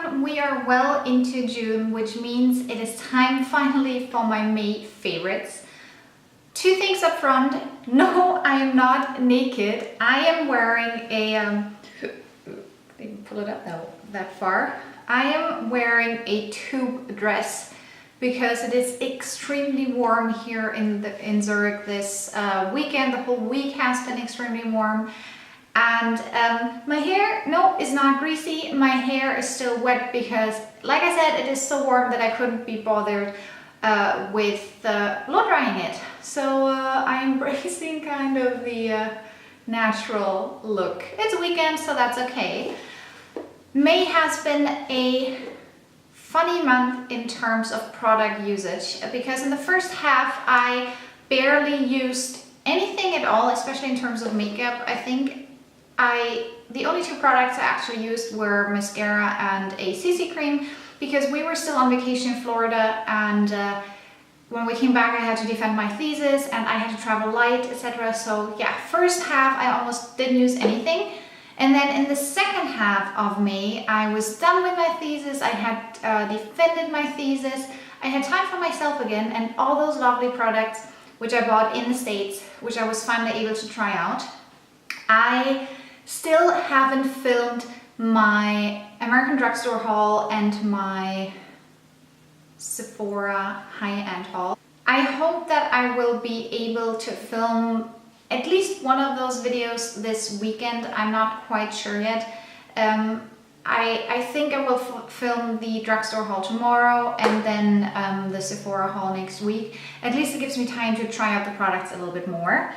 everyone, we are well into June, which means it is time finally for my May favorites. Two things up front. No, I am not naked. I am wearing a, didn't pull it up that far. I am wearing a tube dress because it is extremely warm here in Zurich this weekend. The whole week has been extremely warm. And my hair, no, is not greasy. My hair is still wet because, like I said, it is so warm that I couldn't be bothered with blow drying it. So I'm embracing kind of the natural look. It's a weekend, so that's okay. May has been a funny month in terms of product usage because in the first half I barely used anything at all, especially in terms of makeup. I think the only two products I actually used were mascara and a CC cream because we were still on vacation in Florida, and when we came back I had to defend my thesis and I had to travel light, etc. So yeah, first half I almost didn't use anything. And then in the second half of May, I was done with my thesis, I had defended my thesis, I had time for myself again, and all those lovely products which I bought in the States, which I was finally able to try out. I still haven't filmed my American Drugstore haul and my Sephora high-end haul. I hope that I will be able to film at least one of those videos this weekend. I'm not quite sure yet. I think I will film the drugstore haul tomorrow and then the Sephora haul next week. At least it gives me time to try out the products a little bit more.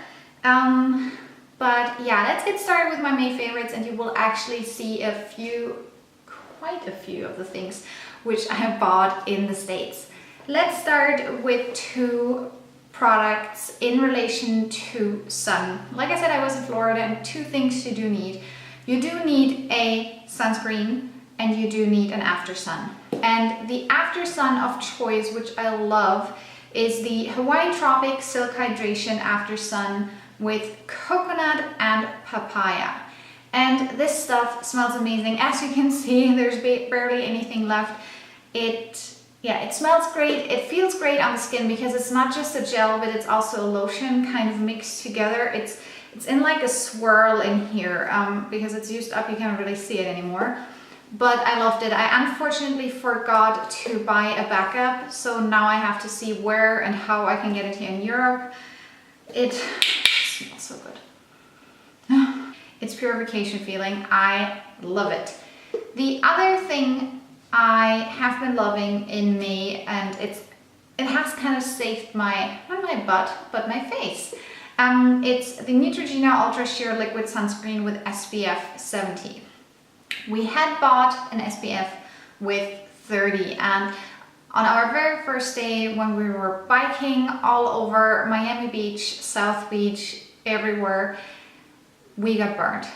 But yeah, let's get started with my May favorites, and you will actually see quite a few of the things which I have bought in the States. Let's start with two products in relation to sun. Like I said, I was in Florida, and two things you do need. You do need a sunscreen and you do need an after sun. And the after sun of choice, which I love, is the Hawaiian Tropic Silk Hydration After Sun with coconut and papaya. And this stuff smells amazing. As you can see, there's barely anything left. It smells great. It feels great on the skin because it's not just a gel, but it's also a lotion kind of mixed together. It's in like a swirl in here because it's used up. You can't really see it anymore. But I loved it. I unfortunately forgot to buy a backup, so now I have to see where and how I can get it here in Europe. It smells so good. It's purification feeling. I love it. The other thing I have been loving in May, and it has kind of saved my, not my butt, but my face. It's the Neutrogena Ultra Sheer Liquid Sunscreen with SPF 70. We had bought an SPF with 30, and on our very first day when we were biking all over Miami Beach, South Beach, everywhere, we got burned.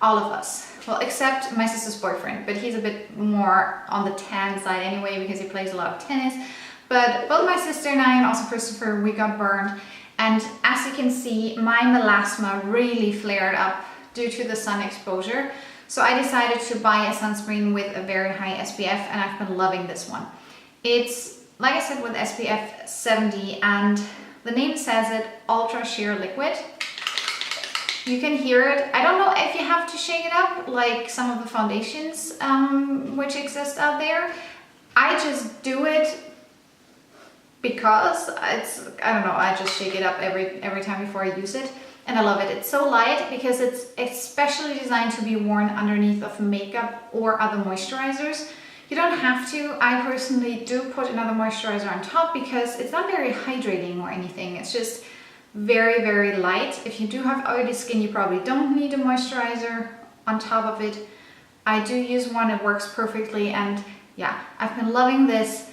All of us. Well, except my sister's boyfriend, but he's a bit more on the tan side anyway because he plays a lot of tennis. But both my sister and I, and also Christopher, we got burned. And as you can see, my melasma really flared up due to the sun exposure. So I decided to buy a sunscreen with a very high SPF, and I've been loving this one. It's, like I said, with SPF 70, and the name says it, Ultra Sheer Liquid. You can hear it. I don't know if you have to shake it up like some of the foundations which exist out there. I just do it because I don't know, I just shake it up every time before I use it, and I love it. It's so light because it's especially designed to be worn underneath of makeup or other moisturizers. You don't have to. I personally do put another moisturizer on top because it's not very hydrating or anything. It's just very, very light. If you do have oily skin, you probably don't need a moisturizer on top of it. I do use one, it works perfectly, and yeah, I've been loving this.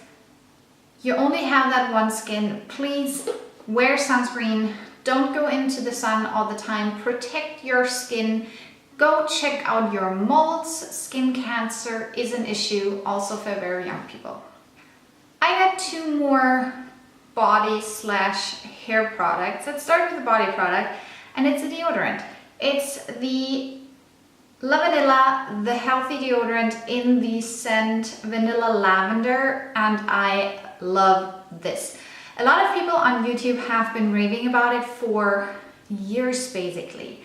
You only have that one skin. Please wear sunscreen. Don't go into the sun all the time. Protect your skin. Go check out your molds. Skin cancer is an issue also for very young people. I got two more body / hair products. Let's start with the body product, and it's a deodorant. It's the Lavanila, the healthy deodorant in the scent Vanilla Lavender, and I love this. A lot of people on YouTube have been raving about it for years basically,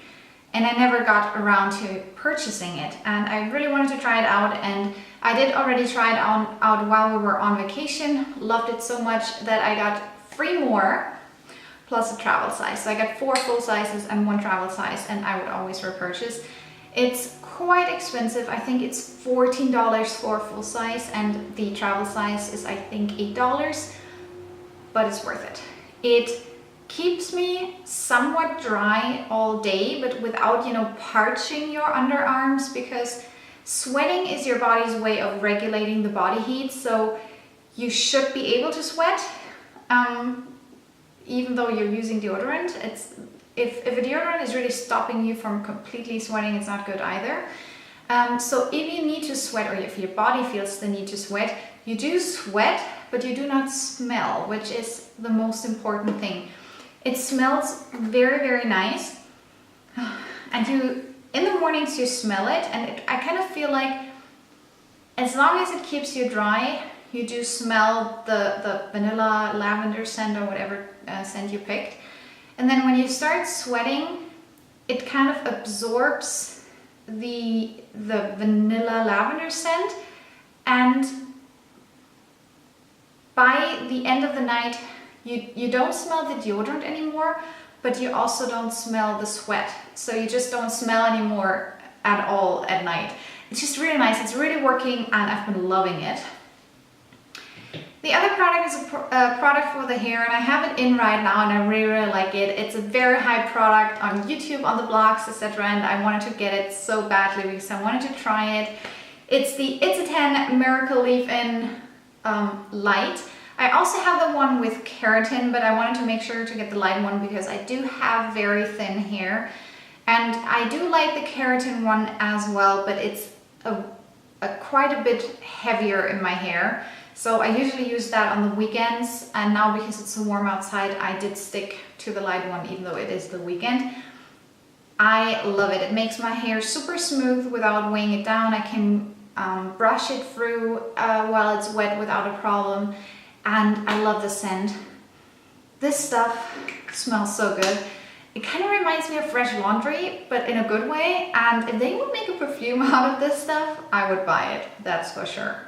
and I never got around to purchasing it, and I really wanted to try it out, and I did already try it out while we were on vacation. Loved it so much that I got 3 more plus a travel size. So I got 4 full sizes and 1 travel size, and I would always repurchase. It's quite expensive. I think it's $14 for a full size, and the travel size is I think $8, but it's worth it. It keeps me somewhat dry all day, but without, you know, parching your underarms, because sweating is your body's way of regulating the body heat, so you should be able to sweat even though you're using deodorant. If a deodorant is really stopping you from completely sweating, it's not good either. So if you need to sweat, or if your body feels the need to sweat, you do sweat, but you do not smell, which is the most important thing. It smells very, very nice, and in the mornings you smell it, and I kind of feel like as long as it keeps you dry, you do smell the vanilla lavender scent or whatever scent you picked. And then when you start sweating, it kind of absorbs the vanilla lavender scent, and by the end of the night, you don't smell the deodorant anymore, but you also don't smell the sweat. So you just don't smell anymore at all at night. It's just really nice. It's really working, and I've been loving it. The other product is a product for the hair, and I have it in right now, and I really, really like it. It's a very high product on YouTube, on the blogs, etc., and I wanted to get it so badly because I wanted to try it. It's the It's a 10 Miracle Leave-In Lite. I also have the one with keratin, but I wanted to make sure to get the light one because I do have very thin hair, and I do like the keratin one as well, but it's quite a bit heavier in my hair. So I usually use that on the weekends, and now because it's so warm outside, I did stick to the light one even though it is the weekend. I love it. It makes my hair super smooth without weighing it down. I can brush it through while it's wet without a problem, and I love the scent. This stuff smells so good. It kind of reminds me of fresh laundry, but in a good way, and if they would make a perfume out of this stuff, I would buy it, that's for sure.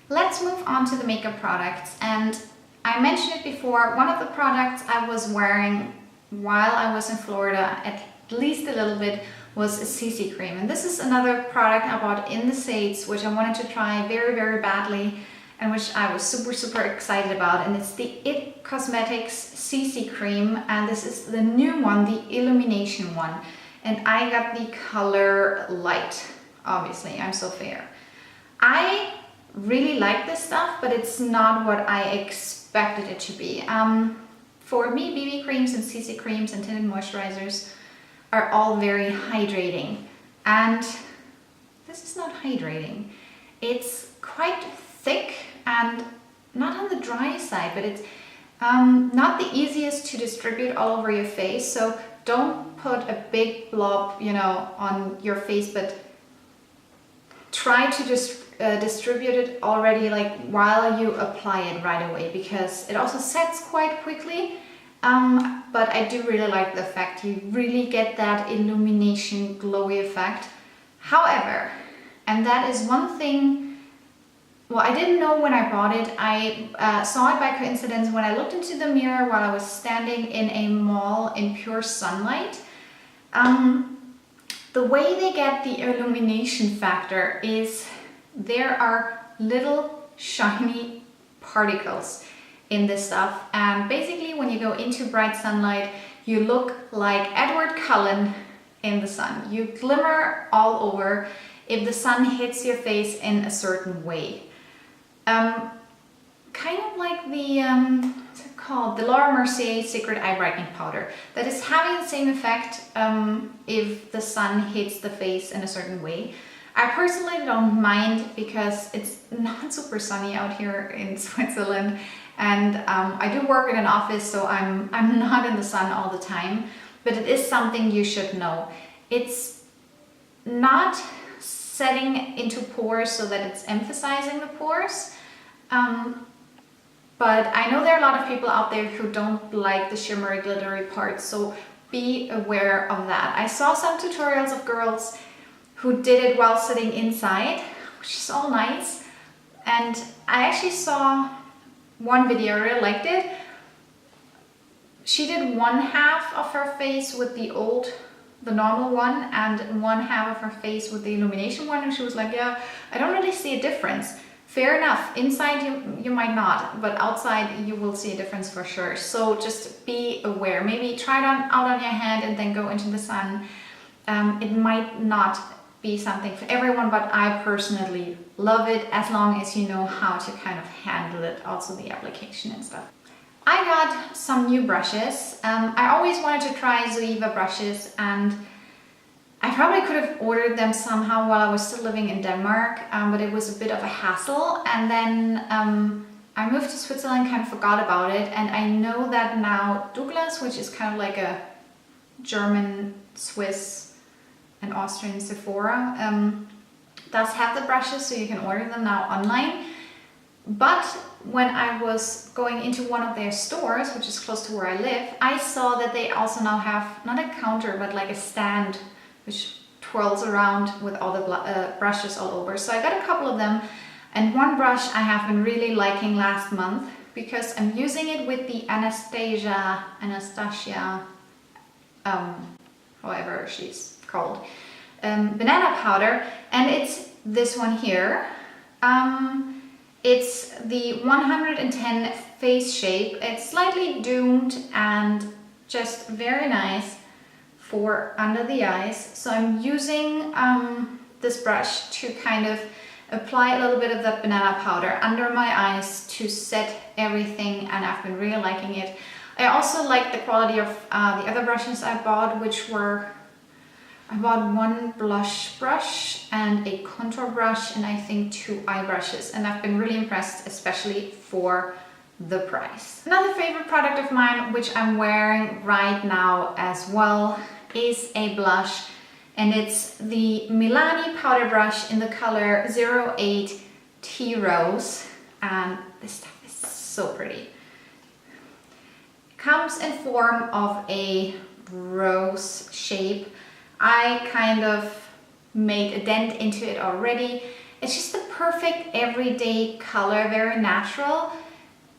Let's move on to the makeup products, and I mentioned it before, one of the products I was wearing while I was in Florida, at least a little bit, was a CC cream, and this is another product I bought in the States, which I wanted to try very, very badly, and which I was super, super excited about, and it's the IT Cosmetics CC cream, and this is the new one, the Illumination one, and I got the color Lite. Obviously, I'm so fair. I really like this stuff, but it's not what I expected it to be. For me, BB creams and CC creams and tinted moisturizers are all very hydrating, and this is not hydrating. It's quite thick and not on the dry side, but it's not the easiest to distribute all over your face, so don't put a big blob, you know, on your face, but try to just distribute it already, like while you apply it right away, because it also sets quite quickly, but I do really like the effect. You really get that illumination glowy effect. However, and that is one thing, well, I didn't know when I bought it. I saw it by coincidence when I looked into the mirror while I was standing in a mall in pure sunlight. The way they get the illumination factor is there are little shiny particles in this stuff, and basically when you go into bright sunlight, you look like Edward Cullen in the sun. You glimmer all over if the sun hits your face in a certain way. Kind of like the, what's it called? The Laura Mercier Secret Eye Brightening Powder. That is having the same effect if the sun hits the face in a certain way. I personally don't mind because it's not super sunny out here in Switzerland, and I do work in an office, so I'm not in the sun all the time, but it is something you should know. It's not setting into pores so that it's emphasizing the pores. But I know there are a lot of people out there who don't like the shimmery glittery part, so be aware of that. I saw some tutorials of girls who did it while sitting inside, which is all nice. And I actually saw one video, I really liked it. She did one half of her face with the normal one, and one half of her face with the Illumination one, and she was like, yeah, I don't really see a difference. Fair enough, inside you might not, but outside you will see a difference for sure. So just be aware. Maybe try it out on your hand and then go into the sun. It might not be something for everyone, but I personally love it as long as you know how to kind of handle it, also the application and stuff. I got some new brushes. I always wanted to try Zoeva brushes, and I probably could have ordered them somehow while I was still living in Denmark, but it was a bit of a hassle. And then I moved to Switzerland, kind of forgot about it. And I know that now Douglas, which is kind of like a German, Swiss and Austrian Sephora, does have the brushes, so you can order them now online. But when I was going into one of their stores, which is close to where I live, I saw that they also now have not a counter, but like a stand which twirls around with all the brushes all over. So I got a couple of them, and one brush I have been really liking last month because I'm using it with the Anastasia, however she's called, banana powder, and it's this one here. It's the 110 face shape. It's slightly doomed and just very nice for under the eyes. So I'm using this brush to kind of apply a little bit of that banana powder under my eyes to set everything, and I've been really liking it. I also like the quality of the other brushes I bought, which were, I bought one blush brush and a contour brush and I think 2 eye brushes, and I've been really impressed, especially for the price. Another favorite product of mine, which I'm wearing right now as well, is a blush, and it's the Milani powder brush in the color 08 Tea Rose, and this stuff is so pretty. It comes in form of a rose shape. I kind of made a dent into it already. It's just the perfect everyday color, very natural,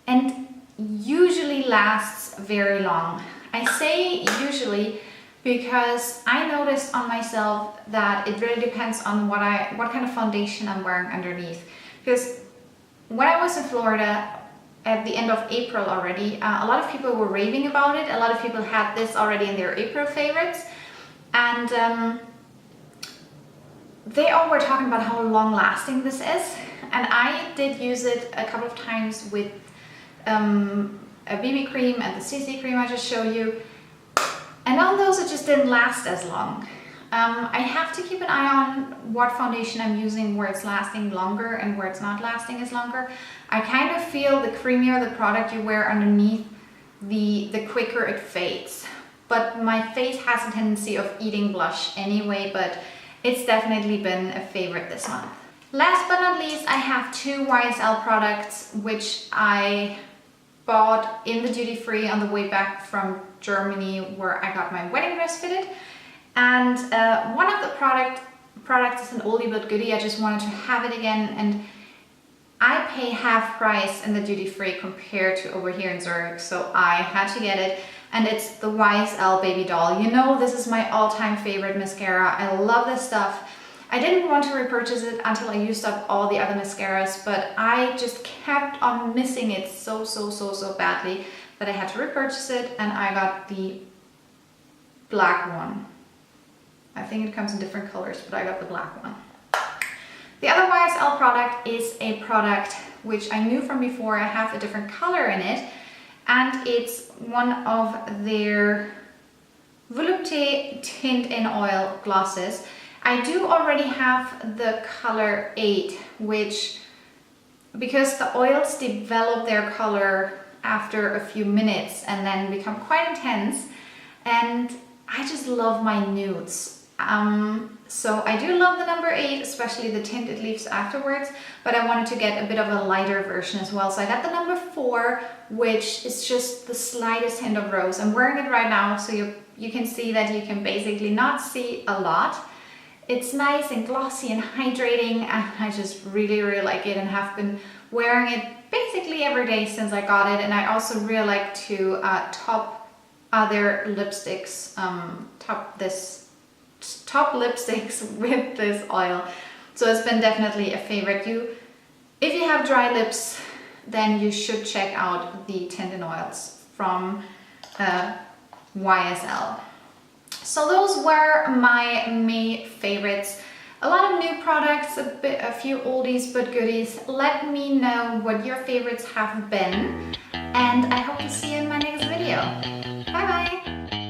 and usually lasts very long. I say usually because I noticed on myself that it really depends on what kind of foundation I'm wearing underneath. Because when I was in Florida at the end of April already, a lot of people were raving about it. A lot of people had this already in their April favorites. And they all were talking about how long lasting this is. And I did use it a couple of times with a BB cream and the CC cream I just showed you. And on those it just didn't last as long. I have to keep an eye on what foundation I'm using, where it's lasting longer and where it's not lasting as longer. I kind of feel the creamier the product you wear underneath, the quicker it fades. But my face has a tendency of eating blush anyway, but it's definitely been a favorite this month. Last but not least, I have 2 YSL products which I bought in the duty-free on the way back from Germany, where I got my wedding dress fitted. And one of the products is an oldie but goodie. I just wanted to have it again, and I pay half price in the duty-free compared to over here in Zurich, so I had to get it. And it's the YSL Babydoll. You know, this is my all-time favorite mascara. I love this stuff. I didn't want to repurchase it until I used up all the other mascaras, but I just kept on missing it so badly that I had to repurchase it, and I got the black one. I think it comes in different colors, but I got the black one. The other YSL product is a product which I knew from before. I have a different color in it, and it's one of their Volupte Tint-in-Oil glosses. I do already have the color 8, which, because the oils develop their color after a few minutes and then become quite intense, and I just love my nudes. So I do love the number 8, especially the tint it leaves afterwards, but I wanted to get a bit of a lighter version as well. So I got the number 4, which is just the slightest hint of rose. I'm wearing it right now, so you can see that you can basically not see a lot. It's nice and glossy and hydrating, and I just really, really like it and have been wearing it basically every day since I got it. And I also really like to top other lipsticks, top lipsticks with this oil. So it's been definitely a favorite. If you have dry lips, then you should check out the Tint-in-Oils from YSL. So those were my May favorites. A lot of new products, a few oldies but goodies. Let me know what your favorites have been, and I hope to see you in my next video. Bye bye!